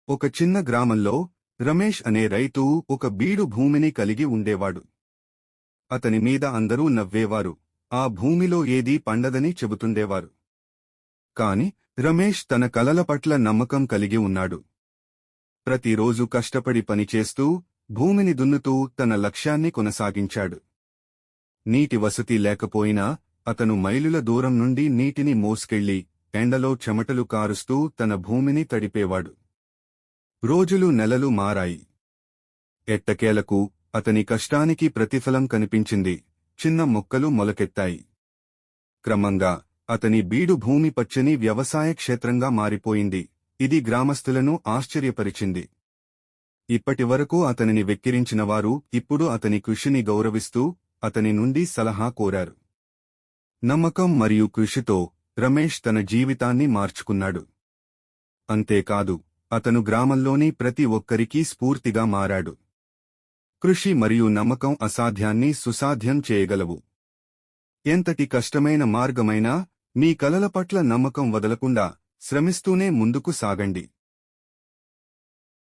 ఒక చిన్న గ్రామంలో రమేష్ అనే రైతు ఒక బీడు భూమిని కలిగి ఉండేవాడు. అతని మీద అందరూ నవ్వేవారు, ఆ భూమిలో ఏదీ పండదని చెబుతుండేవారు. కాని రమేష్ తన కలల పట్ల నమ్మకం కలిగి ఉన్నాడు. ప్రతిరోజు కష్టపడి పనిచేస్తూ భూమిని దున్నుతూ తన లక్ష్యాన్ని కొనసాగించాడు. నీటి వసతి లేకపోయినా అతను మైలుల దూరం నుండి నీటిని మోసుకెళ్లి ఎండలో చెమటలు కారుస్తూ తన భూమిని తడిపేవాడు. రోజులు నెలలు మారాయి. ఎట్టకేలకు అతని కష్టానికి ప్రతిఫలం కనిపించింది. చిన్న మొక్కలు మొలకెత్తాయి. క్రమంగా అతని బీడు భూమి పచ్చని వ్యవసాయ క్షేత్రంగా మారిపోయింది. ఇది గ్రామస్తులను ఆశ్చర్యపరిచింది. ఇప్పటివరకు అతనిని వెక్కిరించినవారు ఇప్పుడు అతని కృషిని గౌరవిస్తూ అతని నుండి సలహా కోరారు. నమ్మకం మరియు కృషితో రమేష్ తన జీవితాన్ని మార్చుకున్నాడు. అంతేకాదు, అతను గ్రామంలోని ప్రతి ఒక్కరికీ స్ఫూర్తిగా మారాడు. కృషి మరియు నమ్మకం అసాధ్యాన్ని సుసాధ్యం చేయగలవు. ఎంతటి కష్టమైన మార్గమైనా మీ కలల పట్ల నమ్మకం వదలకుండా శ్రమిస్తూనే ముందుకు సాగండి.